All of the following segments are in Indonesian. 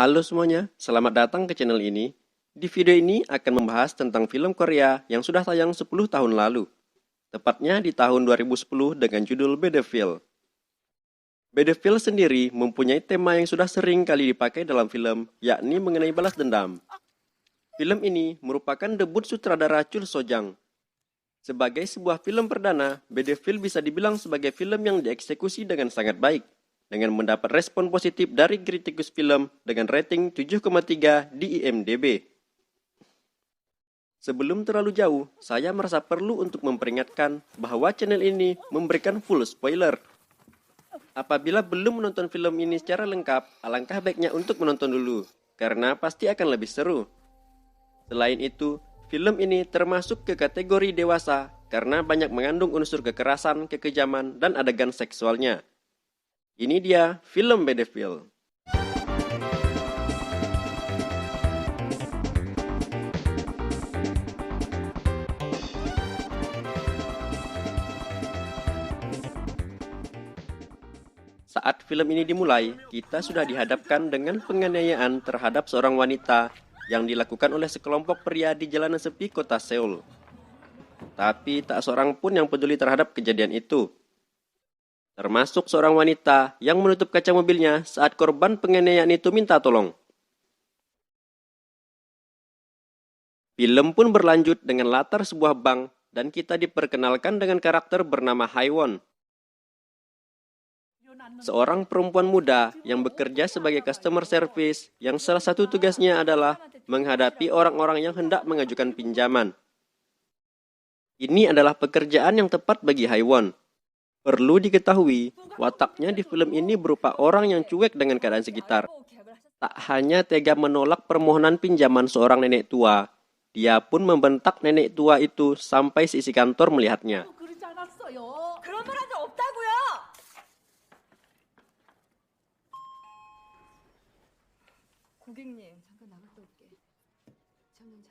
Halo semuanya, selamat datang ke channel ini. Di video ini akan membahas tentang film Korea yang sudah tayang 10 tahun lalu. Tepatnya di tahun 2010 dengan judul Battlefield. Battlefield sendiri mempunyai tema yang sudah sering kali dipakai dalam film, yakni mengenai balas dendam. Film ini merupakan debut sutradara Chul Sojang. Sebagai sebuah film perdana, Battlefield bisa dibilang sebagai film yang dieksekusi dengan sangat baik, dengan mendapat respon positif dari kritikus film dengan rating 7,3 di IMDb. Sebelum terlalu jauh, saya merasa perlu untuk memperingatkan bahwa channel ini memberikan full spoiler. Apabila belum menonton film ini secara lengkap, alangkah baiknya untuk menonton dulu, karena pasti akan lebih seru. Selain itu, film ini termasuk ke kategori dewasa karena banyak mengandung unsur kekerasan, kekejaman, dan adegan seksualnya. Ini dia film Battlefield. Saat film ini dimulai, kita sudah dihadapkan dengan penganiayaan terhadap seorang wanita yang dilakukan oleh sekelompok pria di jalanan sepi kota Seoul. Tapi tak seorang pun yang peduli terhadap kejadian itu. Termasuk seorang wanita yang menutup kaca mobilnya saat korban penganiayaan itu minta tolong. Film pun berlanjut dengan latar sebuah bank dan kita diperkenalkan dengan karakter bernama Haewon. Seorang perempuan muda yang bekerja sebagai customer service yang salah satu tugasnya adalah menghadapi orang-orang yang hendak mengajukan pinjaman. Ini adalah pekerjaan yang tepat bagi Haewon. Perlu diketahui, wataknya di film ini berupa orang yang cuek dengan keadaan sekitar. Tak hanya tega menolak permohonan pinjaman seorang nenek tua, dia pun membentak nenek tua itu sampai seisi kantor melihatnya.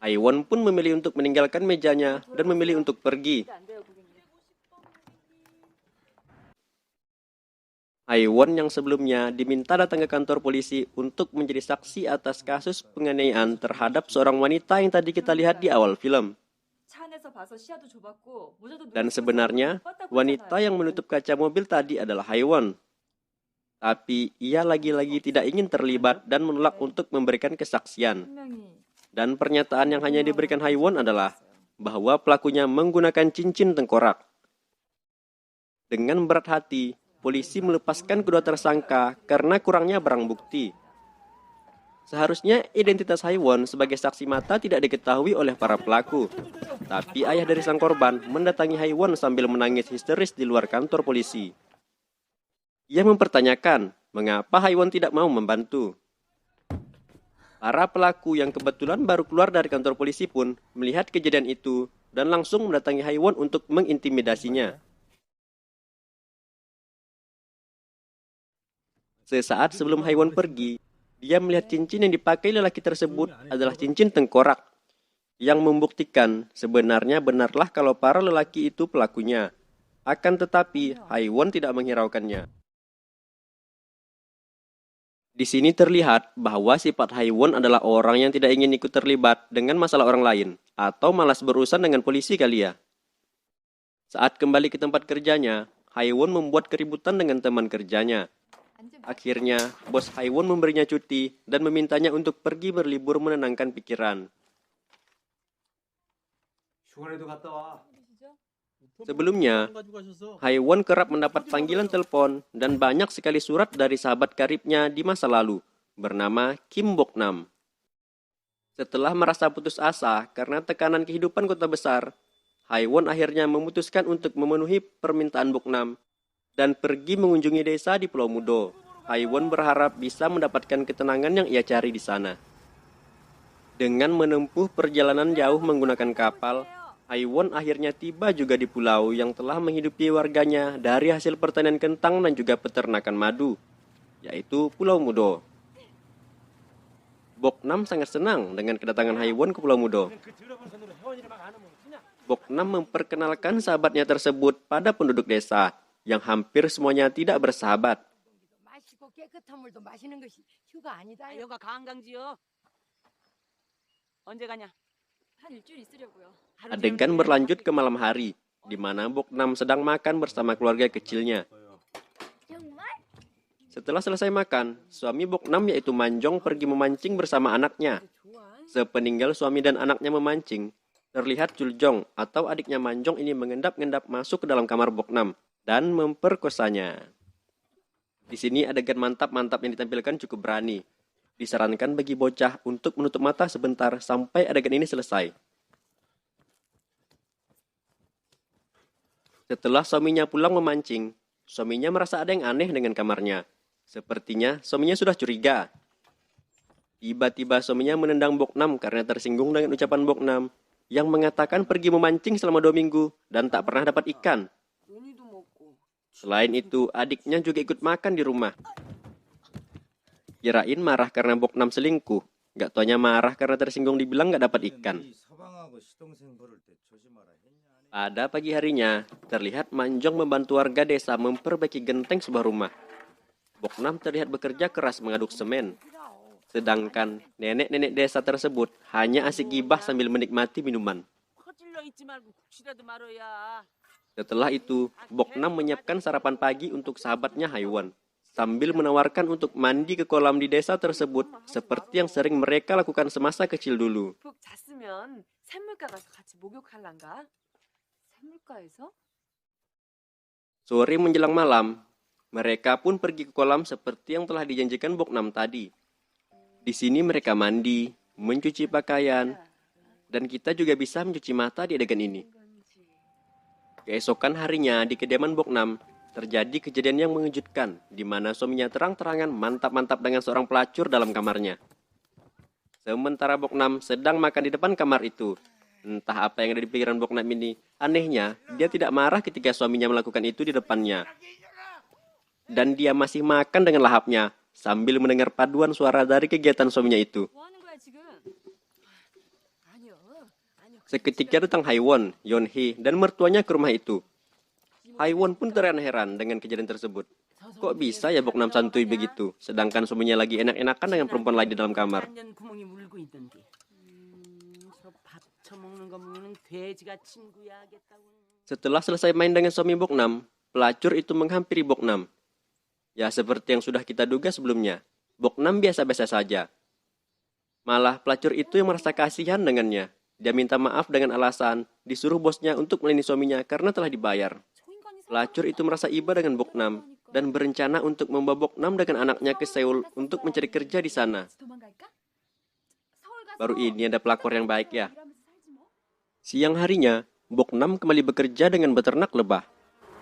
Haewon pun memilih untuk meninggalkan mejanya dan memilih untuk pergi. Haewon yang sebelumnya diminta datang ke kantor polisi untuk menjadi saksi atas kasus penganiayaan terhadap seorang wanita yang tadi kita lihat di awal film. Dan sebenarnya, wanita yang menutup kaca mobil tadi adalah Haewon. Tapi ia lagi-lagi tidak ingin terlibat dan menolak untuk memberikan kesaksian. Dan pernyataan yang hanya diberikan Haewon adalah bahwa pelakunya menggunakan cincin tengkorak. Dengan berat hati, polisi melepaskan kedua tersangka karena kurangnya barang bukti. Seharusnya identitas Haewon sebagai saksi mata tidak diketahui oleh para pelaku. Tapi ayah dari sang korban mendatangi Haewon sambil menangis histeris di luar kantor polisi. Ia mempertanyakan mengapa Haewon tidak mau membantu. Para pelaku yang kebetulan baru keluar dari kantor polisi pun melihat kejadian itu dan langsung mendatangi Haewon untuk mengintimidasinya. Sesaat sebelum Haewon pergi, dia melihat cincin yang dipakai lelaki tersebut adalah cincin tengkorak, yang membuktikan sebenarnya benarlah kalau para lelaki itu pelakunya. Akan tetapi, Haewon tidak menghiraukannya. Di sini terlihat bahwa sifat Haewon adalah orang yang tidak ingin ikut terlibat dengan masalah orang lain, atau malas berurusan dengan polisi kali ya. Saat kembali ke tempat kerjanya, Haewon membuat keributan dengan teman kerjanya. Akhirnya, bos Haewon memberinya cuti dan memintanya untuk pergi berlibur menenangkan pikiran. Sebelumnya, Haewon kerap mendapat panggilan telepon dan banyak sekali surat dari sahabat karibnya di masa lalu, bernama Kim Bok-nam. Setelah merasa putus asa karena tekanan kehidupan kota besar, Haewon akhirnya memutuskan untuk memenuhi permintaan Bok-nam dan pergi mengunjungi desa di Pulau Mudo. Haewon berharap bisa mendapatkan ketenangan yang ia cari di sana. Dengan menempuh perjalanan jauh menggunakan kapal, Haewon akhirnya tiba juga di pulau yang telah menghidupi warganya dari hasil pertanian kentang dan juga peternakan madu, yaitu Pulau Mudo. Bok-nam sangat senang dengan kedatangan Haewon ke Pulau Mudo. Bok-nam memperkenalkan sahabatnya tersebut pada penduduk desa, yang hampir semuanya tidak bersahabat. 깨끗한 물도 마시는 것이 휴가 아니다. 여기가 관광지요. 언제 가냐? 한 일주일 있으려고요. Adegan berlanjut ke malam hari, di mana Boknam sedang makan bersama keluarga kecilnya. Setelah selesai makan, suami Boknam yaitu Manjong pergi memancing bersama anaknya. Sepeninggal suami dan anaknya memancing, terlihat Juljong atau adiknya Manjong ini mengendap-endap masuk ke dalam kamar Boknam dan memperkosanya. Di sini adegan mantap-mantap yang ditampilkan cukup berani. Disarankan bagi bocah untuk menutup mata sebentar sampai adegan ini selesai. Setelah suaminya pulang memancing, suaminya merasa ada yang aneh dengan kamarnya. Sepertinya suaminya sudah curiga. Tiba-tiba suaminya menendang Boknam karena tersinggung dengan ucapan Boknam yang mengatakan pergi memancing selama 2 minggu dan tak pernah dapat ikan. Selain itu, adiknya juga ikut makan di rumah. Kirain marah karena Boknam selingkuh. Gak taunya marah karena tersinggung dibilang gak dapat ikan. Pada pagi harinya, terlihat Manjong membantu warga desa memperbaiki genteng sebuah rumah. Boknam terlihat bekerja keras mengaduk semen. Sedangkan nenek-nenek desa tersebut hanya asik gibah sambil menikmati minuman. Setelah itu, Boknam menyiapkan sarapan pagi untuk sahabatnya Haiwan, sambil menawarkan untuk mandi ke kolam di desa tersebut seperti yang sering mereka lakukan semasa kecil dulu. Sore menjelang malam, mereka pun pergi ke kolam seperti yang telah dijanjikan Boknam tadi. Di sini mereka mandi, mencuci pakaian, dan kita juga bisa mencuci mata di adegan ini. Keesokan harinya di kediaman Boknam, terjadi kejadian yang mengejutkan, di mana suaminya terang-terangan mantap-mantap dengan seorang pelacur dalam kamarnya. Sementara Boknam sedang makan di depan kamar itu. Entah apa yang ada di pikiran Boknam ini. Anehnya, dia tidak marah ketika suaminya melakukan itu di depannya. Dan dia masih makan dengan lahapnya, sambil mendengar paduan suara dari kegiatan suaminya itu. Seketika datang Haiwon, Yonhee, dan mertuanya ke rumah itu. Haiwon pun terheran-heran dengan kejadian tersebut. Kok bisa ya Boknam santuy begitu, sedangkan suaminya lagi enak-enakan dengan perempuan lain di dalam kamar. Setelah selesai main dengan suami Boknam, pelacur itu menghampiri Boknam. Ya seperti yang sudah kita duga sebelumnya, Boknam biasa-biasa saja. Malah pelacur itu yang merasa kasihan dengannya. Dia minta maaf dengan alasan disuruh bosnya untuk melayani suaminya karena telah dibayar. Pelacur itu merasa iba dengan Boknam dan berencana untuk membawa Boknam dengan anaknya ke Seoul untuk mencari kerja di sana. Baru ini ada pelakor yang baik ya. Siang harinya, Boknam kembali bekerja dengan beternak lebah.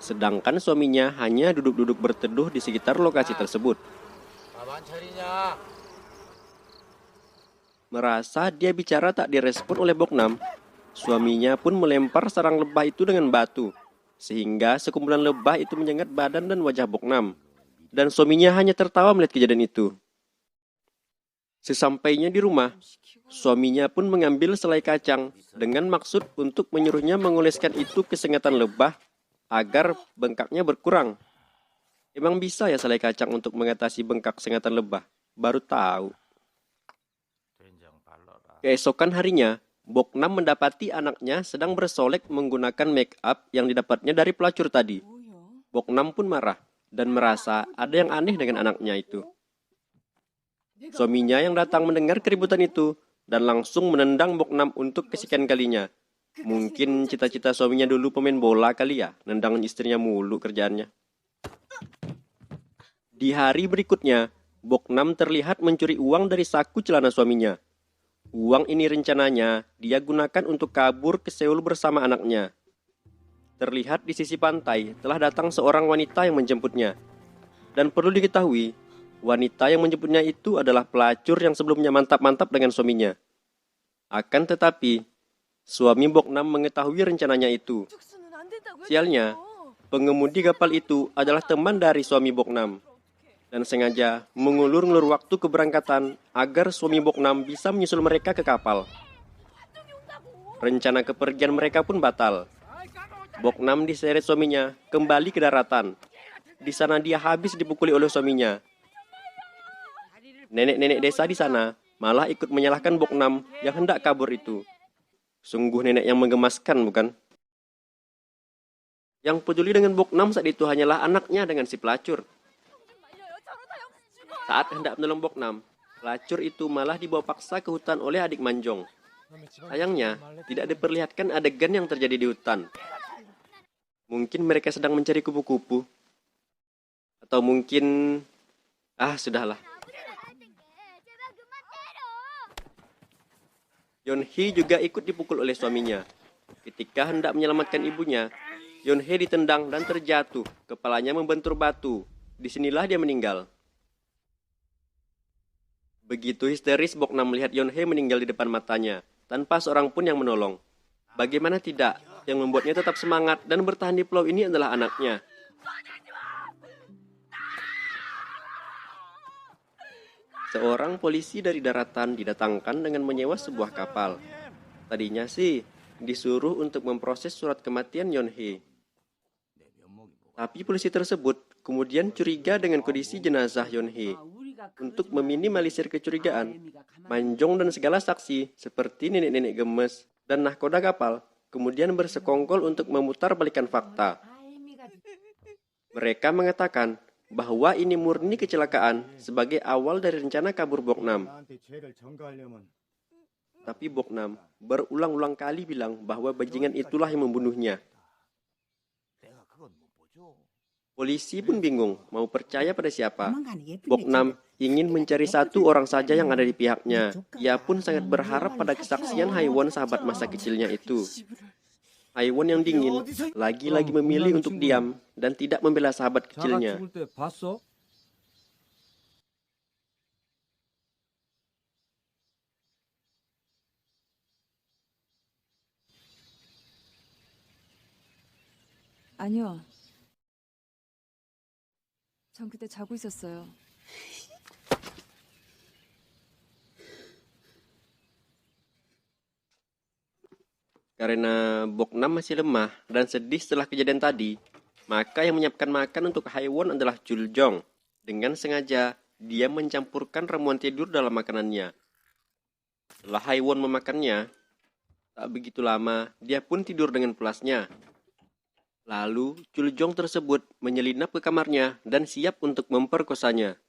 Sedangkan suaminya hanya duduk-duduk berteduh di sekitar lokasi tersebut. Merasa dia bicara tak direspon oleh Boknam, suaminya pun melempar sarang lebah itu dengan batu, sehingga sekumpulan lebah itu menyengat badan dan wajah Boknam. Dan suaminya hanya tertawa melihat kejadian itu. Sesampainya di rumah, suaminya pun mengambil selai kacang dengan maksud untuk menyuruhnya mengoleskan itu ke sengatan lebah agar bengkaknya berkurang. Emang bisa ya selai kacang untuk mengatasi bengkak sengatan lebah? Baru tahu. Keesokan harinya, Boknam mendapati anaknya sedang bersolek menggunakan make up yang didapatnya dari pelacur tadi. Boknam pun marah dan merasa ada yang aneh dengan anaknya itu. Suaminya yang datang mendengar keributan itu dan langsung menendang Boknam untuk kesekian kalinya. Mungkin cita-cita suaminya dulu pemain bola kali ya, nendangin istrinya mulu kerjaannya. Di hari berikutnya, Boknam terlihat mencuri uang dari saku celana suaminya. Uang ini rencananya dia gunakan untuk kabur ke Seoul bersama anaknya. Terlihat di sisi pantai telah datang seorang wanita yang menjemputnya. Dan perlu diketahui, wanita yang menjemputnya itu adalah pelacur yang sebelumnya mantap-mantap dengan suaminya. Akan tetapi, suami Boknam mengetahui rencananya itu. Sialnya, pengemudi kapal itu adalah teman dari suami Boknam. Dan sengaja mengulur-ngulur waktu keberangkatan agar suami Boknam bisa menyusul mereka ke kapal. Rencana kepergian mereka pun batal. Boknam diseret suaminya kembali ke daratan. Di sana dia habis dipukuli oleh suaminya. Nenek-nenek desa di sana malah ikut menyalahkan Boknam yang hendak kabur itu. Sungguh nenek yang menggemaskan, bukan? Yang peduli dengan Boknam saat itu hanyalah anaknya dengan si pelacur. Saat hendak menolong Boknam, pelacur itu malah dibawa paksa ke hutan oleh adik Manjong. Sayangnya, tidak diperlihatkan adegan yang terjadi di hutan. Mungkin mereka sedang mencari kupu-kupu. Atau mungkin... sudahlah. Yeonhee juga ikut dipukul oleh suaminya. Ketika hendak menyelamatkan ibunya, Yeonhee ditendang dan terjatuh. Kepalanya membentur batu. Disinilah dia meninggal. Begitu histeris Boknam melihat Yeonhee meninggal di depan matanya, tanpa seorang pun yang menolong. Bagaimana tidak, yang membuatnya tetap semangat dan bertahan di pulau ini adalah anaknya. Seorang polisi dari daratan didatangkan dengan menyewa sebuah kapal. Tadinya sih, disuruh untuk memproses surat kematian Yeonhee. Tapi polisi tersebut kemudian curiga dengan kondisi jenazah Yeonhee. Untuk meminimalisir kecurigaan, Manjong dan segala saksi seperti nenek-nenek gemes dan nahkoda kapal kemudian bersekongkol untuk memutar balikan fakta. Mereka mengatakan bahwa ini murni kecelakaan sebagai awal dari rencana kabur Boknam. Tapi Boknam berulang-ulang kali bilang bahwa bajingan itulah yang membunuhnya. Polisi pun bingung mau percaya pada siapa. Boknam ingin mencari satu orang saja yang ada di pihaknya. Ia pun sangat berharap pada kesaksian Haiwon sahabat masa kecilnya itu. Haiwon yang dingin lagi-lagi memilih untuk diam dan tidak membela sahabat kecilnya. 아니요. 전 그때 자고 있었어요. Karena Boknam masih lemah dan sedih setelah kejadian tadi, maka yang menyiapkan makan untuk Haiwon adalah Juljong. Dengan sengaja, dia mencampurkan ramuan tidur dalam makanannya. Setelah Haiwon memakannya, tak begitu lama, dia pun tidur dengan pulasnya. Lalu, Juljong tersebut menyelinap ke kamarnya dan siap untuk memperkosanya.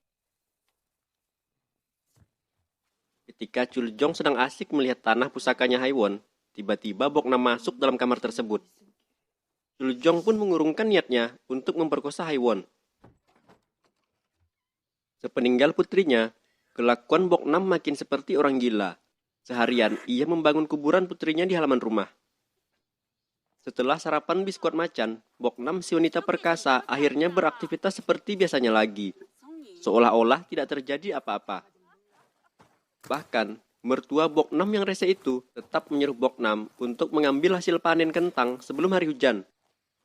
Ketika Juljong sedang asik melihat tanah pusakanya Haiwon, tiba-tiba Boknam masuk dalam kamar tersebut. Juljong pun mengurungkan niatnya untuk memperkosa Haiwon. Sepeninggal putrinya, kelakuan Boknam makin seperti orang gila. Seharian ia membangun kuburan putrinya di halaman rumah. Setelah sarapan biskuit macan, Boknam si wanita perkasa akhirnya beraktivitas seperti biasanya lagi. Seolah-olah tidak terjadi apa-apa. Bahkan, mertua Boknam yang rese itu tetap menyuruh Boknam untuk mengambil hasil panen kentang sebelum hari hujan.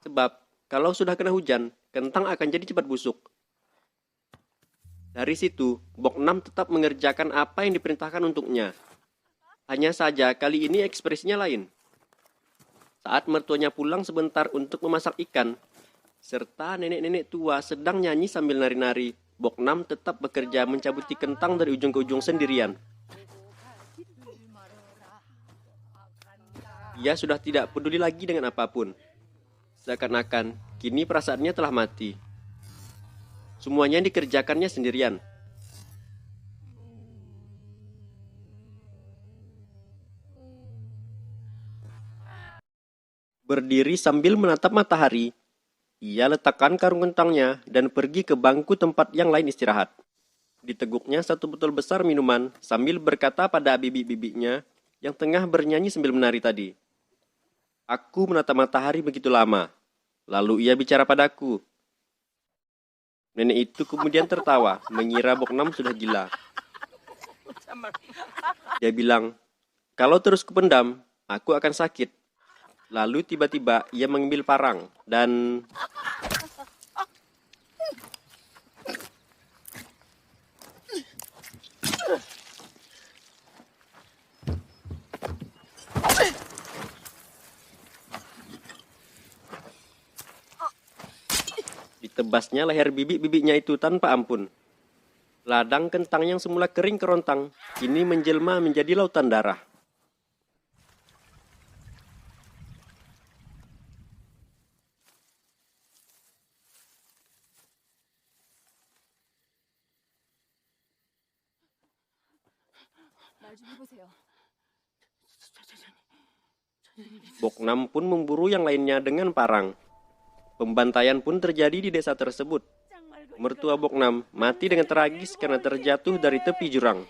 Sebab, kalau sudah kena hujan, kentang akan jadi cepat busuk. Dari situ, Boknam tetap mengerjakan apa yang diperintahkan untuknya. Hanya saja kali ini ekspresinya lain. Saat mertuanya pulang sebentar untuk memasak ikan, serta nenek-nenek tua sedang nyanyi sambil nari-nari, Boknam tetap bekerja mencabuti kentang dari ujung ke ujung sendirian. Ia sudah tidak peduli lagi dengan apapun. Seakan-akan kini perasaannya telah mati. Semuanya dikerjakannya sendirian. Berdiri sambil menatap matahari, ia letakkan karung kentangnya dan pergi ke bangku tempat yang lain istirahat. Diteguknya satu botol besar minuman sambil berkata pada bibi-bibinya yang tengah bernyanyi sambil menari tadi. Aku menatap matahari begitu lama. Lalu ia bicara padaku. Nenek itu kemudian tertawa, mengira Boknam sudah gila. Dia bilang, kalau terus kupendam, aku akan sakit. Lalu tiba-tiba ia mengambil parang dan... ditebasnya leher bibi-bibinya itu tanpa ampun. Ladang kentang yang semula kering kerontang, kini menjelma menjadi lautan darah. 말 좀 해보세요. Boknam pun memburu yang lainnya dengan parang. Pembantaian pun terjadi di desa tersebut. Mertua Boknam mati dengan tragis karena terjatuh dari tepi jurang.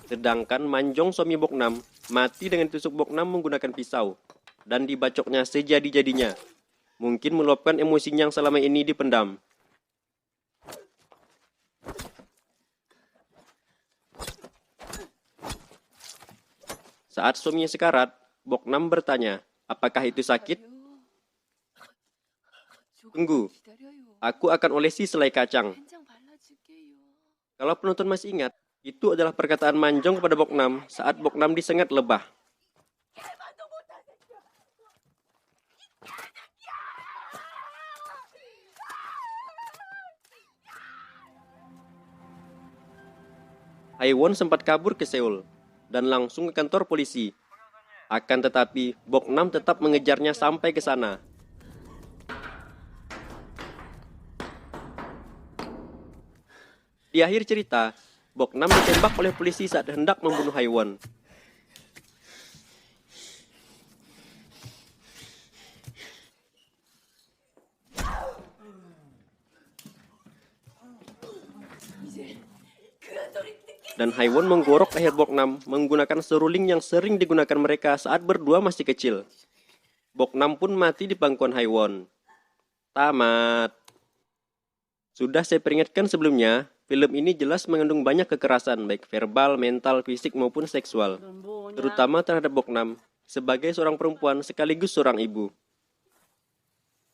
Sedangkan Manjong suami Boknam mati dengan tusuk Boknam menggunakan pisau dan dibacoknya sejadi-jadinya. Mungkin meluapkan emosinya yang selama ini dipendam. Saat suaminya sekarat, Boknam bertanya, apakah itu sakit? Tunggu, aku akan olesi selai kacang. Kalau penonton masih ingat, itu adalah perkataan Manjong kepada Boknam saat Boknam disengat lebah. Haiwon sempat kabur ke Seoul dan langsung ke kantor polisi. Akan tetapi, Boknam tetap mengejarnya sampai ke sana. Di akhir cerita, Boknam ditembak oleh polisi saat hendak membunuh Haiwon. Dan Haiwon menggorok leher Boknam menggunakan seruling yang sering digunakan mereka saat berdua masih kecil. Boknam pun mati di pangkuan Haiwon. Tamat. Sudah saya peringatkan sebelumnya, film ini jelas mengandung banyak kekerasan, baik verbal, mental, fisik maupun seksual. Terutama terhadap Boknam, sebagai seorang perempuan sekaligus seorang ibu.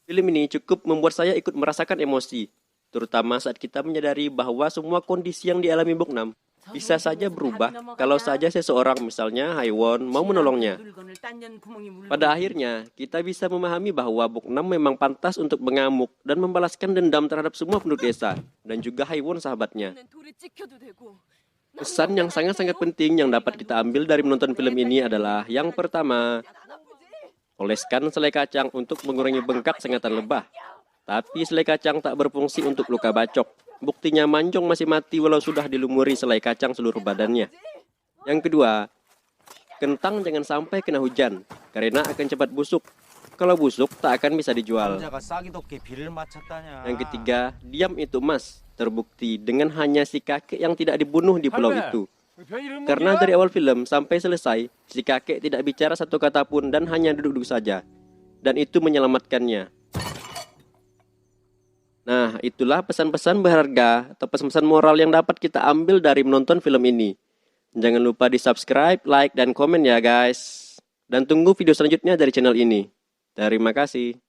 Film ini cukup membuat saya ikut merasakan emosi, terutama saat kita menyadari bahwa semua kondisi yang dialami Boknam bisa saja berubah kalau saja seseorang, misalnya Haiwon, mau menolongnya. Pada akhirnya, kita bisa memahami bahwa Boknam memang pantas untuk mengamuk dan membalaskan dendam terhadap semua penduduk desa, dan juga Haiwon sahabatnya. Pesan yang sangat-sangat penting yang dapat kita ambil dari menonton film ini adalah, yang pertama, oleskan selai kacang untuk mengurangi bengkak sengatan lebah. Tapi selai kacang tak berfungsi untuk luka bacok. Buktinya Manjong masih mati walau sudah dilumuri selai kacang seluruh badannya. Yang kedua, kentang jangan sampai kena hujan, karena akan cepat busuk. Kalau busuk, tak akan bisa dijual. Yang ketiga, diam itu emas. Terbukti dengan hanya si kakek yang tidak dibunuh di pulau itu. Karena dari awal film sampai selesai, si kakek tidak bicara satu kata pun dan hanya duduk-duduk saja. Dan itu menyelamatkannya. Nah, itulah pesan-pesan berharga atau pesan-pesan moral yang dapat kita ambil dari menonton film ini. Jangan lupa di subscribe, like, dan komen ya guys. Dan tunggu video selanjutnya dari channel ini. Terima kasih.